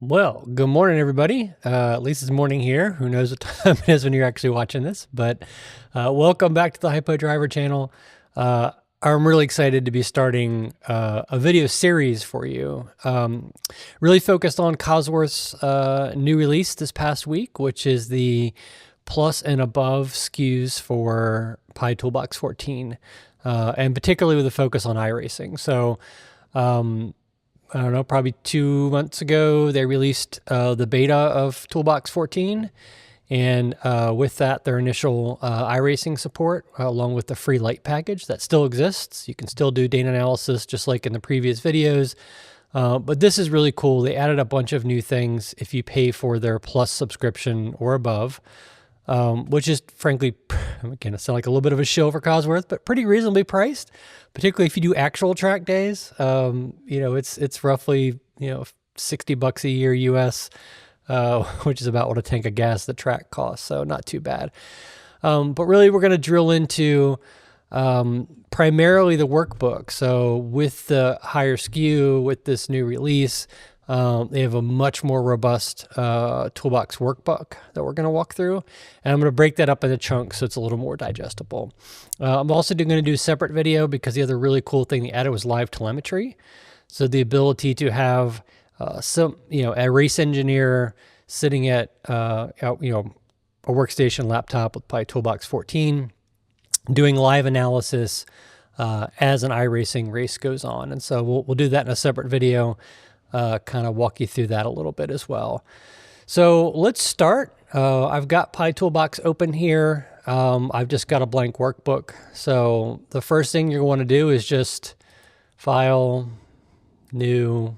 Well, good morning, everybody. At least it's morning here. Who knows what time it is when you're actually watching this, but welcome back to the Hypo Driver channel. I'm really excited to be starting a video series for you, really focused on Cosworth's new release this past week, which is the plus and above SKUs for Pi Toolbox 14, and particularly with a focus on iRacing. So, I don't know, probably 2 months ago, they released the beta of Toolbox 14. And with that, their initial iRacing support, along with the free light package that still exists. You can still do data analysis just like in the previous videos. But this is really cool. They added a bunch of new things if you pay for their Plus subscription or above, which is frankly, again, it sounds like a little bit of a shill for Cosworth, but pretty reasonably priced, particularly if you do actual track days. It's roughly, $60 a year US, which is about what a tank of gas the track costs. So not too bad. But really we're going to drill into primarily the workbook. So with the higher SKU, with this new release, they have a much more robust Toolbox workbook that we're going to walk through. And I'm going to break that up into chunks so it's a little more digestible. I'm also going to do a separate video because the other really cool thing they added was live telemetry. So the ability to have a race engineer sitting at a workstation laptop with Pi Toolbox 14 doing live analysis as an iRacing race goes on. And so we'll do that in a separate video. Kind of walk you through that a little bit as well. So let's start. I've got Pi Toolbox open here. I've just got a blank workbook. So the first thing you're going to do is just File, New,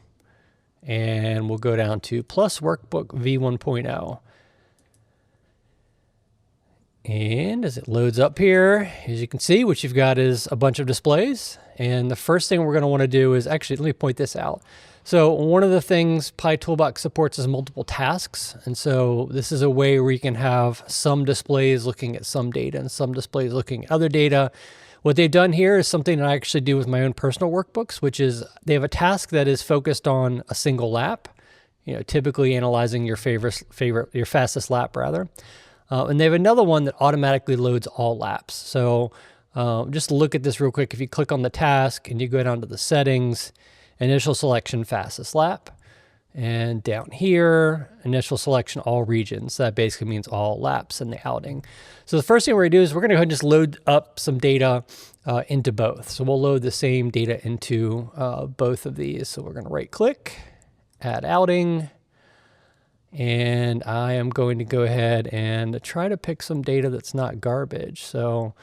and we'll go down to Plus Workbook V1.0. And as it loads up here, as you can see, what you've got is a bunch of displays. And the first thing we're going to want to do is actually, let me point this out. So one of the things Pi Toolbox supports is multiple tasks. And so this is a way where you can have some displays looking at some data and some displays looking at other data. What they've done here is something that I actually do with my own personal workbooks, which is they have a task that is focused on a single lap, typically analyzing your your fastest lap rather. And they have another one that automatically loads all laps. So just look at this real quick. If you click on the task and you go down to the settings, initial selection, fastest lap, and down here, initial selection, all regions. That basically means all laps in the outing. So the first thing we're gonna do is we're gonna go ahead and just load up some data into both. So we'll load the same data into both of these. So we're gonna right click, add outing, and I am going to go ahead and try to pick some data that's not garbage. So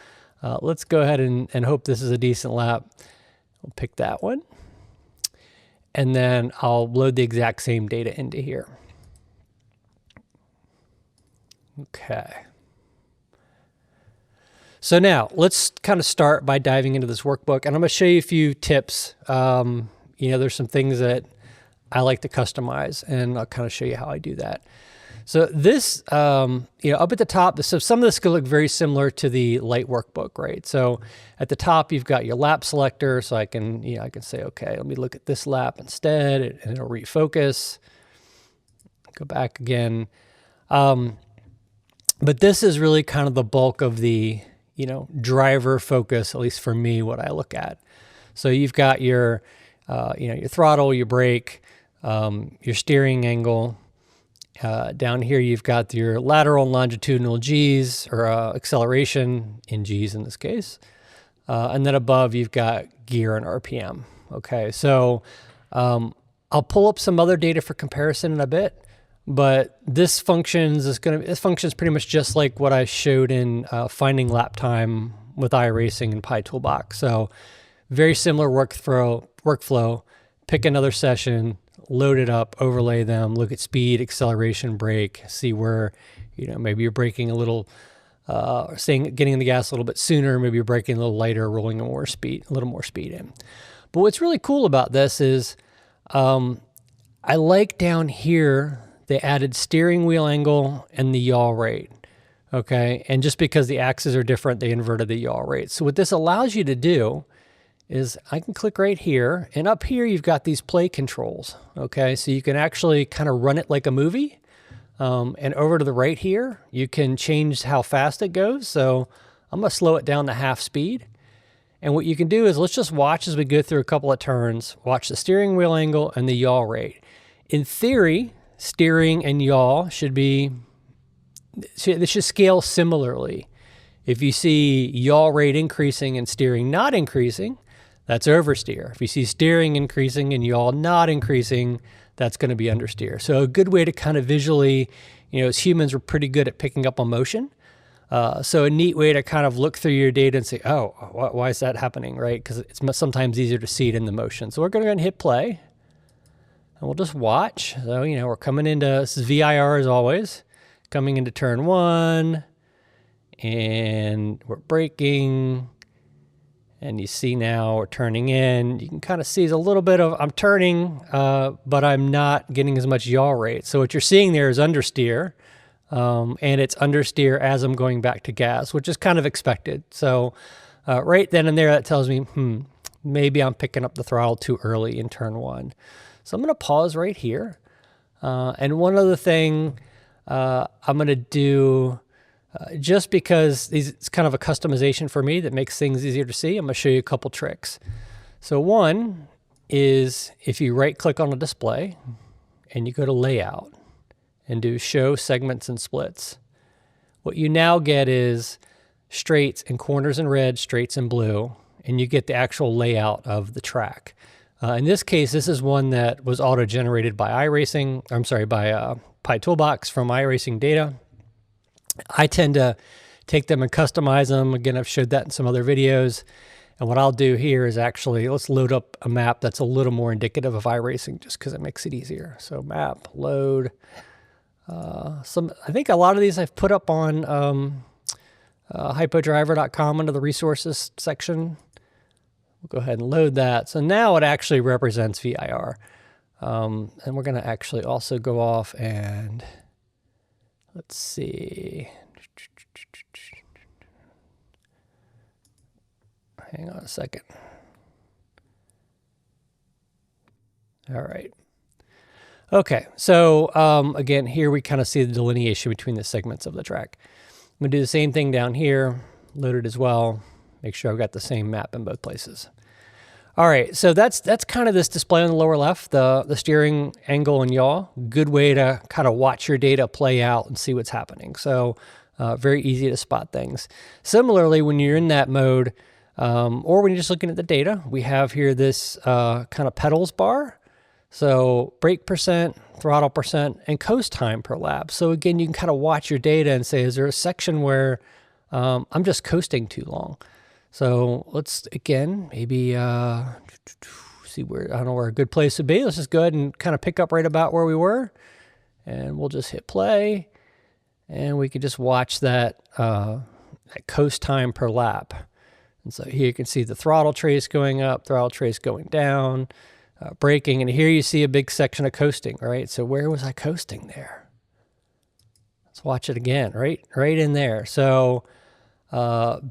let's go ahead and hope this is a decent lap. We'll pick that one. And then I'll load the exact same data into here. Okay. So now let's kind of start by diving into this workbook, and I'm going to show you a few tips. There's some things that I like to customize, and I'll kind of show you how I do that. So this, up at the top, so some of this could look very similar to the light workbook, right? So at the top, you've got your lap selector. So I can say, okay, let me look at this lap instead, and it'll refocus. Go back again. But this is really kind of the bulk of the, driver focus, at least for me, what I look at. So you've got your, your throttle, your brake, your steering angle. Down here, you've got your lateral and longitudinal Gs, or acceleration in Gs in this case. And then above, you've got gear and RPM. Okay, so I'll pull up some other data for comparison in a bit, but this functions pretty much just like what I showed in finding lap time with iRacing and Pi Toolbox. So very similar workflow. Pick another session, load it up, overlay them, look at speed, acceleration, brake, see where, maybe you're braking a little, getting in the gas a little bit sooner, maybe you're braking a little lighter, rolling a little more speed in. But what's really cool about this is, I like down here, they added steering wheel angle and the yaw rate. Okay. And just because the axes are different, they inverted the yaw rate. So what this allows you to do is I can click right here, and up here you've got these play controls. Okay, so you can actually kind of run it like a movie. And over to the right here, you can change how fast it goes. So I'm going to slow it down to half speed. And what you can do is let's just watch as we go through a couple of turns, watch the steering wheel angle and the yaw rate. In theory, steering and yaw they should scale similarly. If you see yaw rate increasing and steering not increasing, that's oversteer. If you see steering increasing and yaw not increasing, that's going to be understeer. So a good way to kind of visually, as humans, we're pretty good at picking up on motion. So a neat way to kind of look through your data and say, oh, why is that happening, right? Because it's sometimes easier to see it in the motion. So we're going to go ahead and hit play, and we'll just watch. So, we're coming into, this is VIR as always, coming into turn 1, and we're braking. And you see now we're turning in. You can kind of see there's a little bit of, I'm turning, but I'm not getting as much yaw rate. So what you're seeing there is understeer, and it's understeer as I'm going back to gas, which is kind of expected. So right then and there, that tells me, maybe I'm picking up the throttle too early in turn 1. So I'm going to pause right here. And one other thing I'm going to do, just because it's kind of a customization for me that makes things easier to see, I'm going to show you a couple tricks. So one is if you right click on a display and you go to layout and do show segments and splits, what you now get is straights and corners in red, straights in blue, and you get the actual layout of the track. In this case, this is one that was auto-generated by by Pi Toolbox from iRacing data. I tend to take them and customize them. Again, I've showed that in some other videos. And what I'll do here is actually, let's load up a map that's a little more indicative of iRacing just because it makes it easier. So map, load. I think a lot of these I've put up on hypodriver.com under the resources section. We'll go ahead and load that. So now it actually represents VIR. And we're going to actually also go off and let's see. Hang on a second. All right. Okay, so again, here we kind of see the delineation between the segments of the track. I'm going to do the same thing down here, load it as well, make sure I've got the same map in both places. All right, so that's kind of this display on the lower left, the steering angle and yaw. Good way to kind of watch your data play out and see what's happening. So very easy to spot things. Similarly, when you're in that mode, or when you're just looking at the data, we have here this kind of pedals bar. So brake percent, throttle percent, and coast time per lap. So again, you can kind of watch your data and say, is there a section where I'm just coasting too long? So let's, again, maybe see where, I don't know where a good place would be. Let's just go ahead and kind of pick up right about where we were. And we'll just hit play. And we could just watch that, that coast time per lap. And so here you can see the throttle trace going up, throttle trace going down, braking. And here you see a big section of coasting, right? So where was I coasting there? Let's watch it again, right in there. So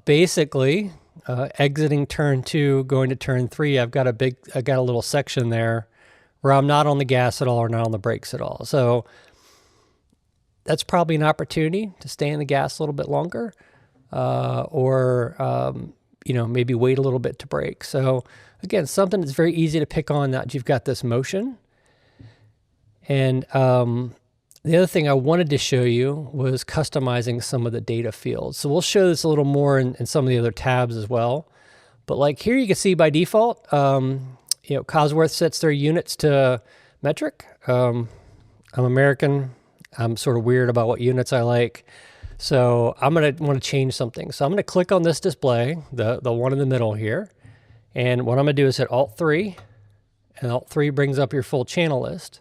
basically, exiting turn 2, going to turn 3, I got a little section there where I'm not on the gas at all or not on the brakes at all. So that's probably an opportunity to stay in the gas a little bit longer, or maybe wait a little bit to brake. So again, something that's very easy to pick on, that you've got this motion. And the other thing I wanted to show you was customizing some of the data fields. So we'll show this a little more in some of the other tabs as well. But like here you can see by default, Cosworth sets their units to metric. I'm American. I'm sort of weird about what units I like. So I'm going to want to change something. So I'm going to click on this display, the one in the middle here. And what I'm going to do is hit Alt-3. And Alt-3 brings up your full channel list.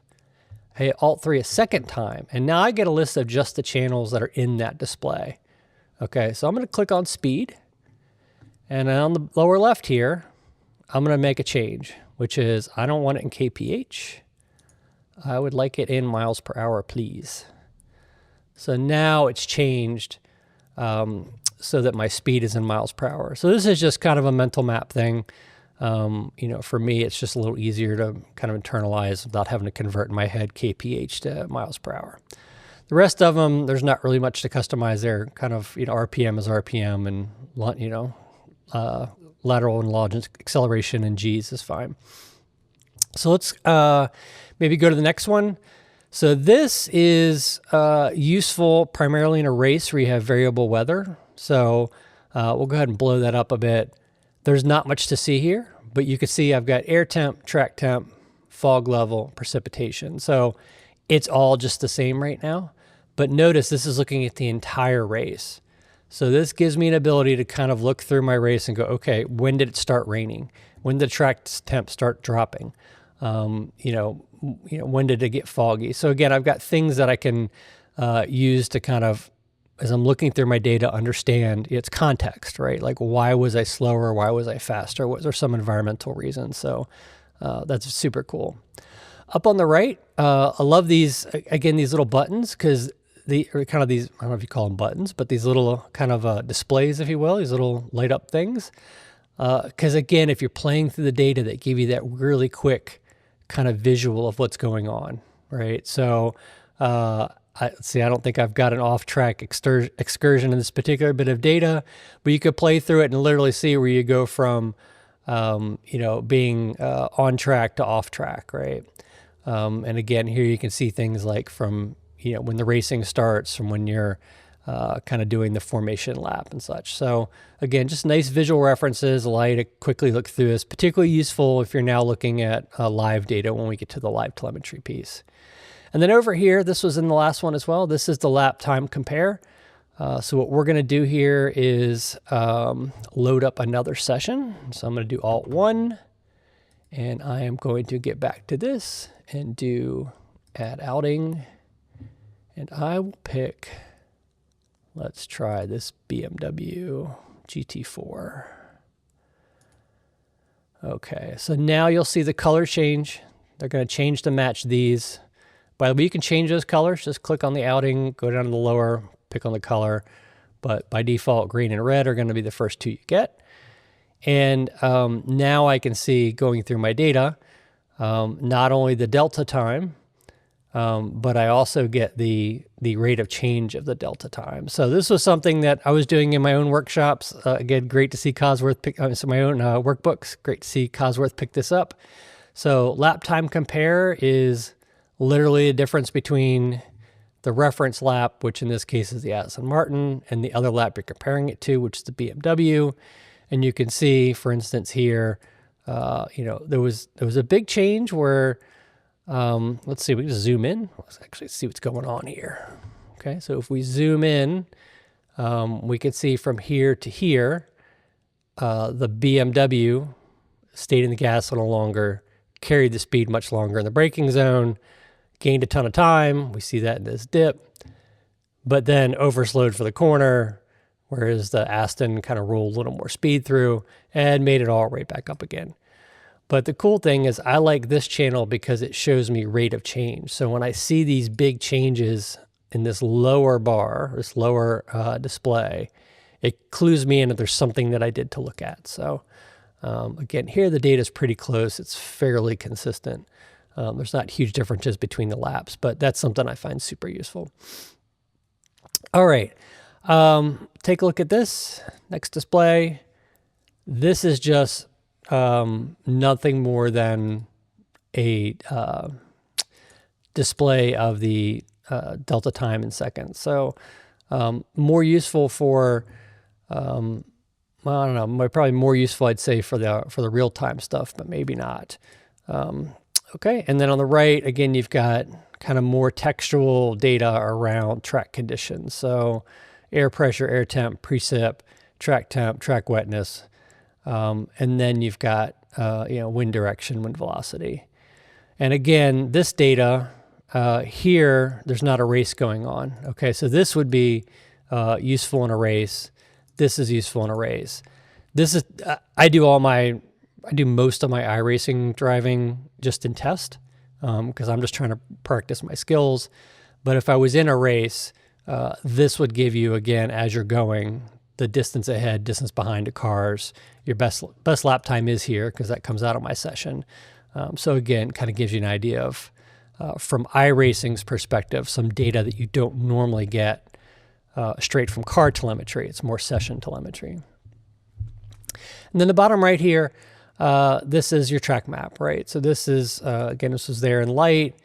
I hit Alt-3 a second time. And now I get a list of just the channels that are in that display. Okay, so I'm going to click on speed. And on the lower left here, I'm going to make a change, which is I don't want it in kph. I would like it in miles per hour, please. So now it's changed so that my speed is in miles per hour. So this is just kind of a mental map thing. For me, it's just a little easier to kind of internalize without having to convert in my head kph to miles per hour. The rest of them, there's not really much to customize there. Kind of, RPM is RPM, and lateral and longitudinal acceleration and G's is fine. So let's maybe go to the next one. So this is useful primarily in a race where you have variable weather. So we'll go ahead and blow that up a bit. There's not much to see here, but you can see I've got air temp, track temp, fog level, precipitation. So it's all just the same right now. But notice this is looking at the entire race. So this gives me an ability to kind of look through my race and go, okay, when did it start raining? When did the track temp start dropping? When did it get foggy? So again, I've got things that I can use to kind of, as I'm looking through my data, understand its context, right? Like, why was I slower? Why was I faster? Was there some environmental reason? So that's super cool. Up on the right, I love these, again, these little buttons, because these, I don't know if you call them buttons, but these little kind of displays, if you will, these little light up things. Because again, if you're playing through the data, that give you that really quick kind of visual of what's going on, right? So I don't think I've got an off-track excursion in this particular bit of data, but you could play through it and literally see where you go from, being on track to off track, right? And again, here you can see things like from, when the racing starts, from when you're kind of doing the formation lap and such. So again, just nice visual references, allow you to quickly look through this, particularly useful if you're now looking at live data when we get to the live telemetry piece. And then over here, this was in the last one as well. This is the lap time compare. So what we're going to do here is load up another session. So I'm going to do Alt-1, and I am going to get back to this and do add outing. And I will pick, let's try this BMW GT4. Okay, so now you'll see the color change. They're going to change to match these. By the way, you can change those colors. Just click on the outing, go down to the lower, pick on the color. But by default, green and red are going to be the first two you get. And now I can see, going through my data, not only the delta time, but I also get the rate of change of the delta time. So this was something that I was doing in my own workshops. Again, great to see Cosworth pick my own workbooks. Great to see Cosworth pick this up. So lap time compare is literally a difference between the reference lap, which in this case is the Aston Martin, and the other lap you're comparing it to, which is the BMW. And you can see, for instance, here, there was a big change where, let's see, we can just zoom in. Let's actually see what's going on here. Okay, so if we zoom in, we can see from here to here, the BMW stayed in the gas a little longer, carried the speed much longer in the braking zone, gained a ton of time. We see that in this dip, but then overslowed for the corner, whereas the Aston kind of rolled a little more speed through and made it all right back up again. But the cool thing is I like this channel because it shows me rate of change. So when I see these big changes in this lower bar, this lower display, it clues me in that there's something that I did to look at. So again, here the data is pretty close. It's fairly consistent. There's not huge differences between the laps, but that's something I find super useful. All right, take a look at this next display. This is just nothing more than a display of the delta time in seconds. So more useful for, I don't know, probably more useful, I'd say, for the real-time stuff, but maybe not. Okay, and then on the right, again, you've got kind of more textual data around track conditions. So air pressure, air temp, precip, track temp, track wetness. And then you've got, wind direction, wind velocity. And again, this data here, there's not a race going on. Okay, so this would be useful in a race. This is useful in a race. This is, I do most of my iRacing driving just in test because I'm just trying to practice my skills. But if I was in a race, this would give you, again, as you're going, the distance ahead, distance behind the cars. Your best lap time is here because that comes out of my session. So again, kind of gives you an idea of, from iRacing's perspective, some data that you don't normally get straight from car telemetry. It's more session telemetry. And then the bottom right here, this is your track map, right? So this is, again, this was there in light.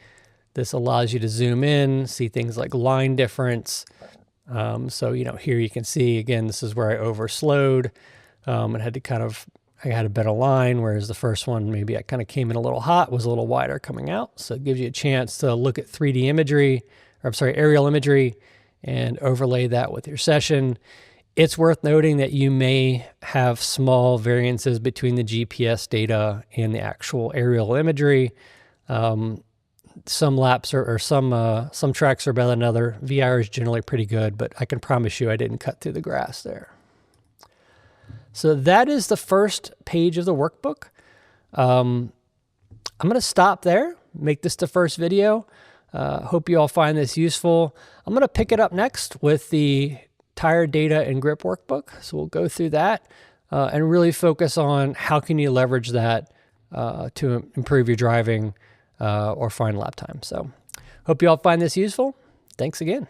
This allows you to zoom in, see things like line difference. So, here you can see, again, this is where I overslowed and had to I had a better line, whereas the first one, maybe I kind of came in a little hot, was a little wider coming out. So it gives you a chance to look at 3D imagery, aerial imagery, and overlay that with your session. It's worth noting that you may have small variances between the GPS data and the actual aerial imagery. Some laps or some tracks are better than other. VR is generally pretty good, but I can promise you I didn't cut through the grass there. So that is the first page of the workbook. I'm going to stop there, make this the first video. Hope you all find this useful. I'm going to pick it up next with the tire data and grip workbook. So we'll go through that and really focus on how can you leverage that to improve your driving or find lap time. So hope you all find this useful. Thanks again.